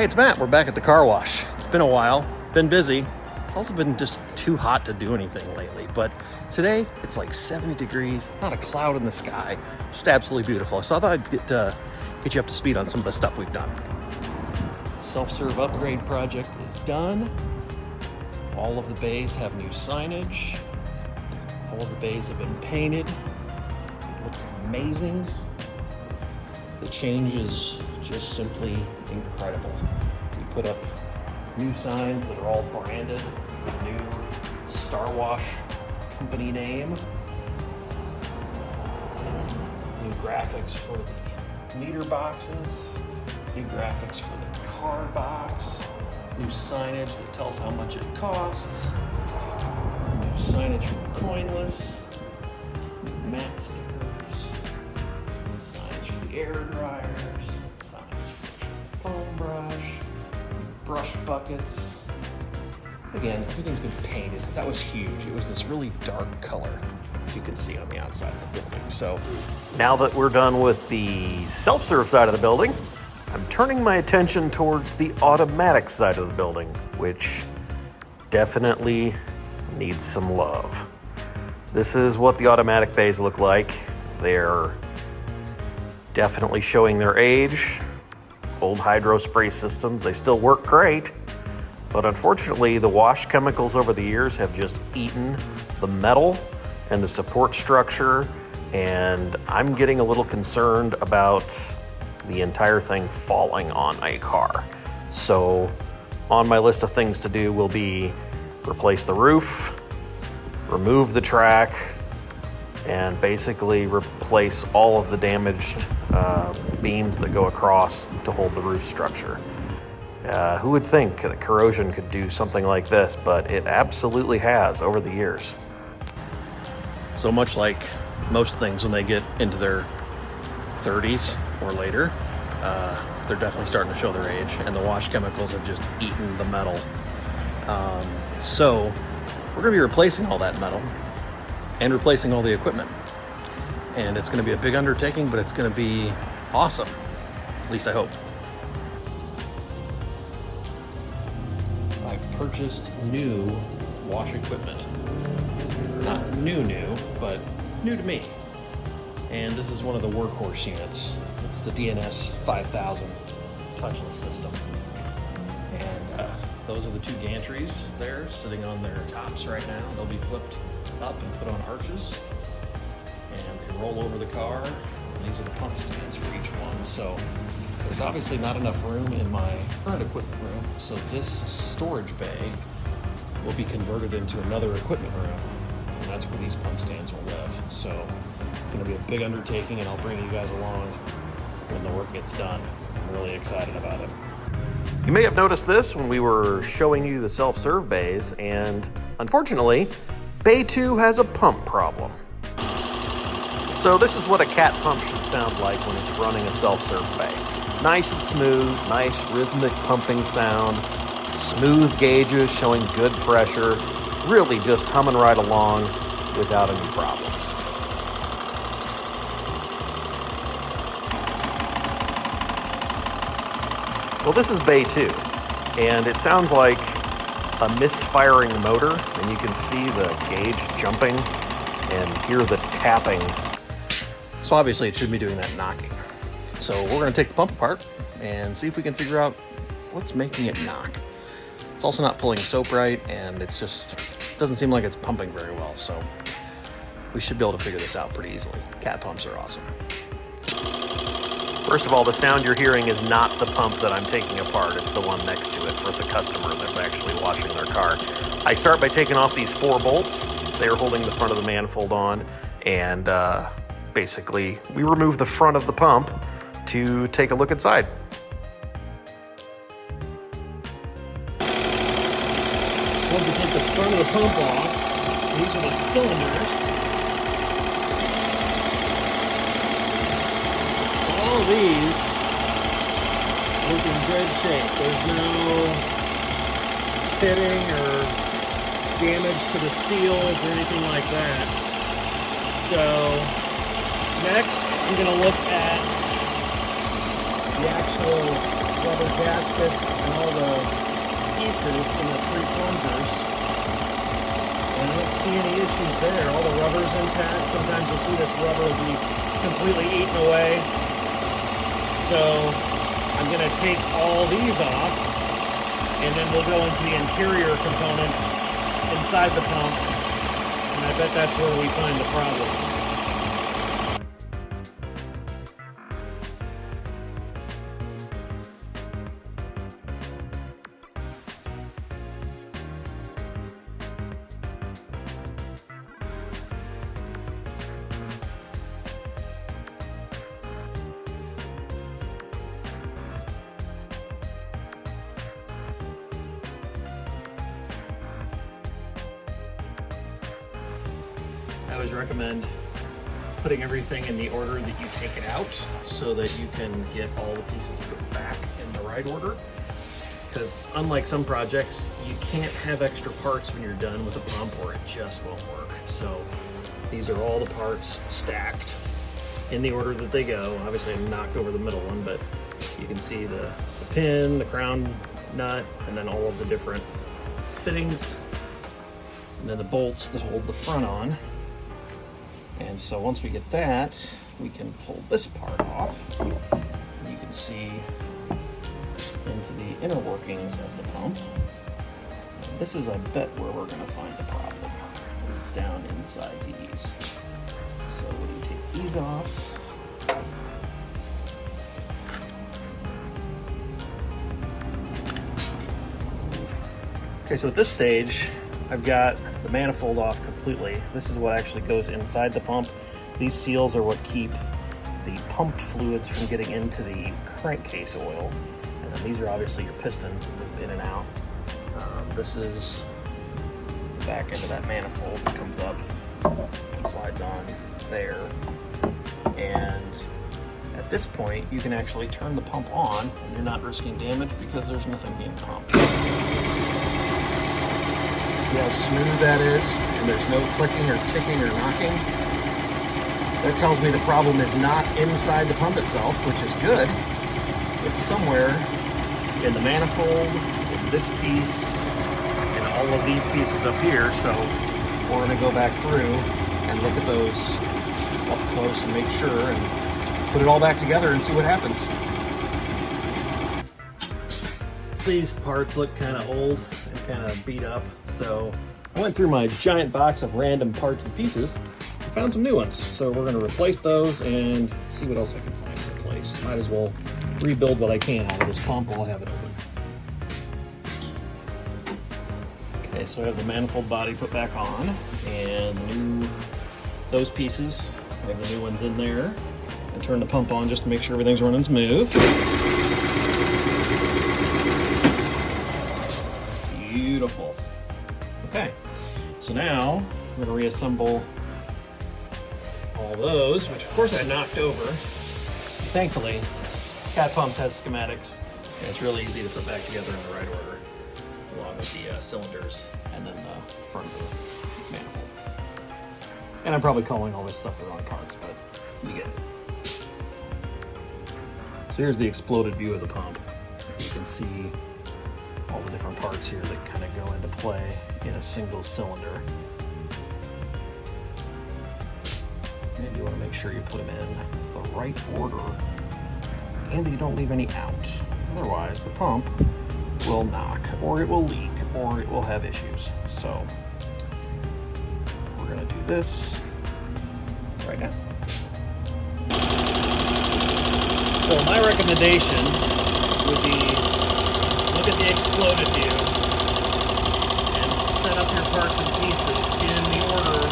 Hey, it's Matt. We're back at the car wash. It's been a while, been busy. It's also been just too hot to do anything lately. But today, it's like 70 degrees, not a cloud in the sky. Just absolutely beautiful. So I thought I'd get you up to speed on some of the stuff we've done. Self-serve upgrade project is done. All of the bays have new signage. All of the bays have been painted. It looks amazing. The change is just simply incredible. We put up new signs that are all branded with the new Star Wash company name. New graphics for the meter boxes. New graphics for the card box. New signage that tells how much it costs. New signage for coinless. New mat stickers. Signage for the air dryers. Signage for the foam brush. Brush buckets. Again, everything's been painted. That was huge. It was this really dark color you can see on the outside of the building. So now that we're done with the self-serve side of the building, I'm turning my attention towards the automatic side of the building, which definitely needs some love. This is what the automatic bays look like. They're definitely showing their age. Old hydro spray systems, they still work great, but unfortunately the wash chemicals over the years have just eaten the metal and the support structure, and I'm getting a little concerned about the entire thing falling on a car. So on my list of things to do will be replace the roof, remove the track, and basically replace all of the damaged beams that go across to hold the roof structure. Who would think that corrosion could do something like this, but it absolutely has over the years. So much like most things when they get into their 30s or later, they're definitely starting to show their age, and the wash chemicals have just eaten the metal. So we're going to be replacing all that metal and replacing all the equipment. And it's going to be a big undertaking, but it's going to be awesome. At least I hope. I've purchased new wash equipment. Not new, but new to me. And this is one of the workhorse units. It's the DNS 5000 touchless system. And those are the two gantries there sitting on their tops right now. They'll be flipped up and put on arches and can roll over the car. And these are the pump stands for each one. So there's obviously not enough room in my current equipment room. So this storage bay will be converted into another equipment room. And that's where these pump stands will live. So it's going to be a big undertaking, and I'll bring you guys along when the work gets done. I'm really excited about it. You may have noticed this when we were showing you the self-serve bays, and unfortunately, Bay 2 has a pump problem. So this is what a cat pump should sound like when it's running a self-serve bay. Nice and smooth, nice rhythmic pumping sound, smooth gauges showing good pressure, really just humming right along without any problems. Well, this is Bay 2, and it sounds like a misfiring motor, and you can see the gauge jumping and hear the tapping. So obviously it shouldn't be doing that knocking. So we're going to take the pump apart and see if we can figure out what's making it knock. It's also not pulling soap right, and it's just doesn't seem like it's pumping very well. So we should be able to figure this out pretty easily. Cat pumps are awesome. First of all, the sound you're hearing is not the pump that I'm taking apart. It's the one next to it for the customer that's actually washing their car. I start by taking off these 4 bolts. They're holding the front of the manifold on, and basically we remove the front of the pump to take a look inside. Once we take the front of the pump off, these are the cylinders. All of these look in good shape. There's no pitting or damage to the seals or anything like that. So next I'm going to look at the actual rubber gaskets and all the pieces in the 3 plungers. And I don't see any issues there. All the rubber's intact. Sometimes you'll see this rubber will be completely eaten away. So I'm going to take all these off, and then we'll go into the interior components inside the pump, and I bet that's where we find the problem. I always recommend putting everything in the order that you take it out so that you can get all the pieces put back in the right order. Because unlike some projects, you can't have extra parts when you're done with the pump or it just won't work. So these are all the parts stacked in the order that they go. Obviously I knocked over the middle one, but you can see the pin, the crown nut, and then all of the different fittings, and then the bolts that hold the front on. And so once we get that, we can pull this part off. You can see into the inner workings of the pump. And this is, I bet, where we're going to find the problem. It's down inside these. So when you take these off, okay, so at this stage, I've got the manifold off completely. This is what actually goes inside the pump. These seals are what keep the pumped fluids from getting into the crankcase oil. And then these are obviously your pistons that move in and out. This is the back end of that manifold that comes up and slides on there. And at this point, you can actually turn the pump on and you're not risking damage because there's nothing being pumped. See how smooth that is? And there's no clicking or ticking or knocking. That tells me the problem is not inside the pump itself, which is good. It's somewhere in the manifold, in this piece, and all of these pieces up here. So we're going to go back through and look at those up close and make sure and put it all back together and see what happens. These parts look kind of old and kind of beat up, so I went through my giant box of random parts and pieces and found some new ones. So we're going to replace those and see what else I can find to replace. Might as well rebuild what I can out of this pump while I have it open. Okay, so I have the manifold body put back on, and those pieces, I have the new ones in there. And turn the pump on just to make sure everything's running smooth. Beautiful. Okay, so now I'm going to reassemble all those, which of course I knocked over. Thankfully, Cat Pumps has schematics, and it's really easy to put back together in the right order, along with the cylinders and then the front of the manifold. And I'm probably calling all this stuff the wrong parts, but you get it. So here's the exploded view of the pump. You can see all the different parts here that kind of go into play in a single cylinder. And you want to make sure you put them in the right order and that you don't leave any out. Otherwise, the pump will knock, or it will leak, or it will have issues. So we're going to do this right now. So my recommendation would be look at the exploded view and set up your parts and pieces in the order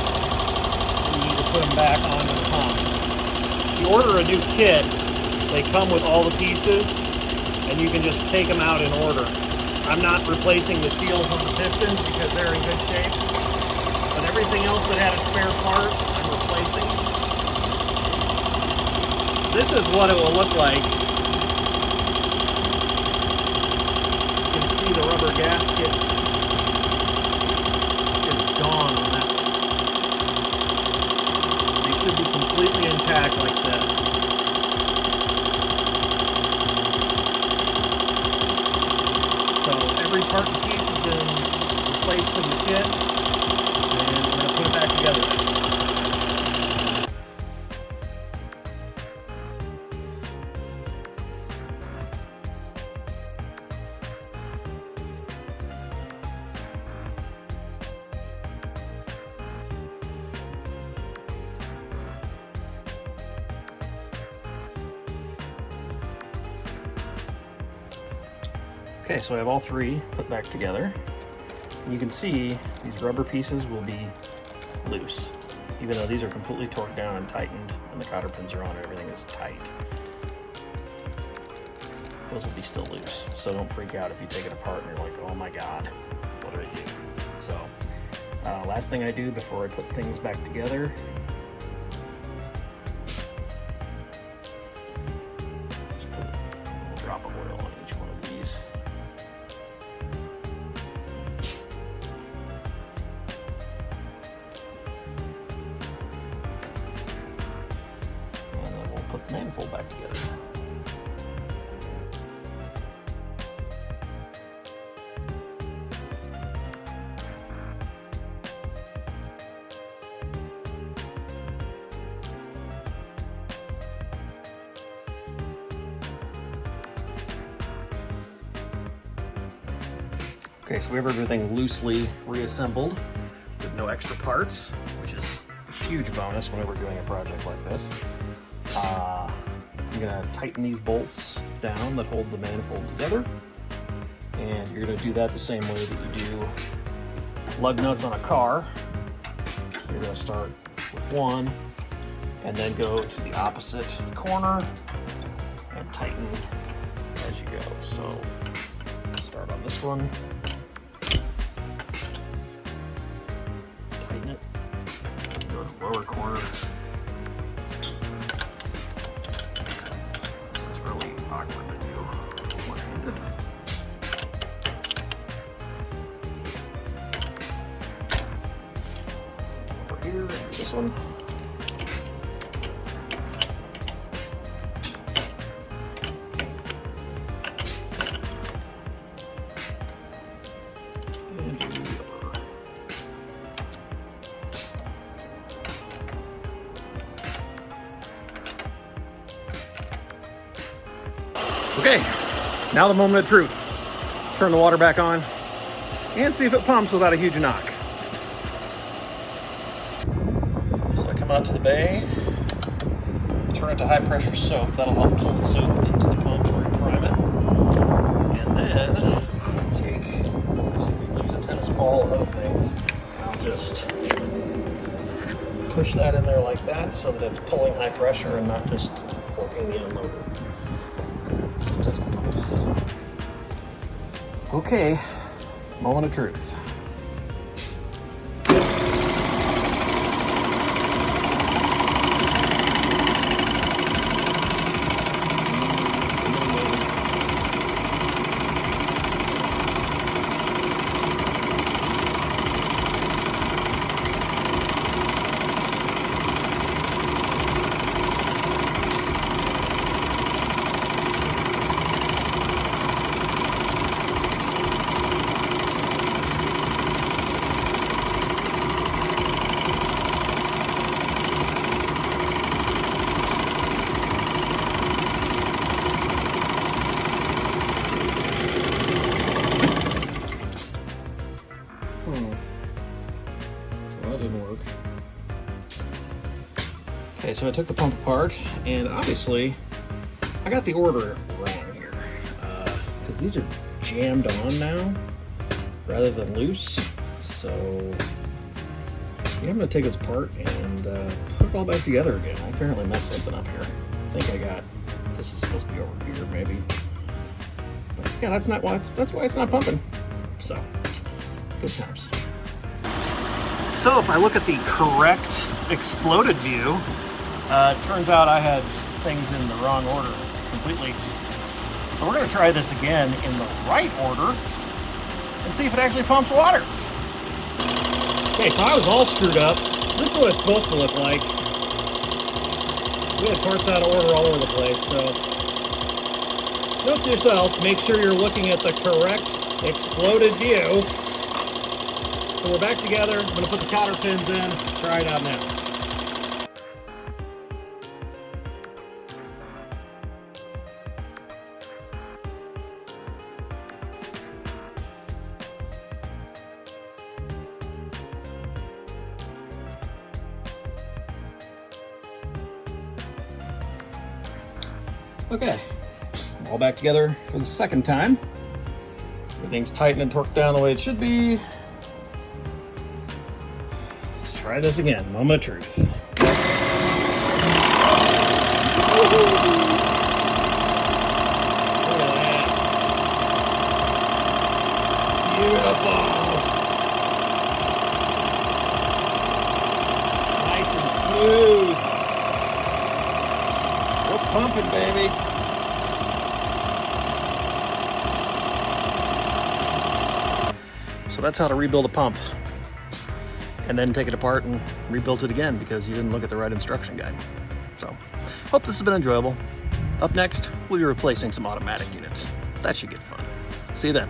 you need to put them back onto the pump. If you order a new kit, they come with all the pieces and you can just take them out in order. I'm not replacing the seals on the pistons because they're in good shape, but everything else that had a spare part, I'm replacing. This is what it will look like. You can see the rubber gasket is gone on that. They should be completely intact like this. part and piece has been replaced from the kit, and we're going to put it back together now. Okay, so I have all three put back together. And you can see these rubber pieces will be loose, even though these are completely torqued down and tightened, and the cotter pins are on and everything is tight. Those will be still loose, so don't freak out if you take it apart and you're like, oh my god, what do I do? So, last thing I do before I put things back together, just put a little drop of oil on each one of these. And then we'll put the manifold back together. Okay, so we have everything loosely reassembled with no extra parts, which is a huge bonus whenever we're doing a project like this. I'm gonna tighten these bolts down that hold the manifold together, and you're gonna do that the same way that you do lug nuts on a car. You're gonna start with one, and then go to the opposite corner and tighten as you go. So start on this one. Go to the lower corner. This is really awkward to do one-handed. Over here, and this one. And do the other. Okay, now the moment of truth. Turn the water back on and see if it pumps without a huge knock. So I come out to the bay, turn it to high pressure soap. That'll help pull the soap into the pump to reprime it. And then take, use a tennis ball or other thing. I'll just push that in there like that so that it's pulling high pressure and not just working the unloader. Test the pump. Okay, moment of truth. Well, that didn't work. Okay, so I took the pump apart, and obviously I got the order wrong here, because these are jammed on now rather than loose. So yeah, I'm going to take this apart and put it all back together again. I apparently messed something up here. I think I got, this is supposed to be over here maybe. But yeah, that's why it's not pumping. So, good times. So if I look at the correct exploded view, it turns out I had things in the wrong order completely. So we're going to try this again in the right order and see if it actually pumps water. Okay, so I was all screwed up. This is what it's supposed to look like. We had parts out of order all over the place, so note to yourself, make sure you're looking at the correct exploded view. So we're back together. I'm going to put the cotter pins in, try it out now. Okay, all back together for the second time. Everything's tightened and torqued down the way it should be. Let's try this again, moment of truth. Look at that. Beautiful. Nice and smooth. We're pumping, baby. So that's how to rebuild a pump. And then take it apart and rebuild it again because you didn't look at the right instruction guide. So, hope this has been enjoyable. Up next, we'll be replacing some automatic units. That should get fun. See you then.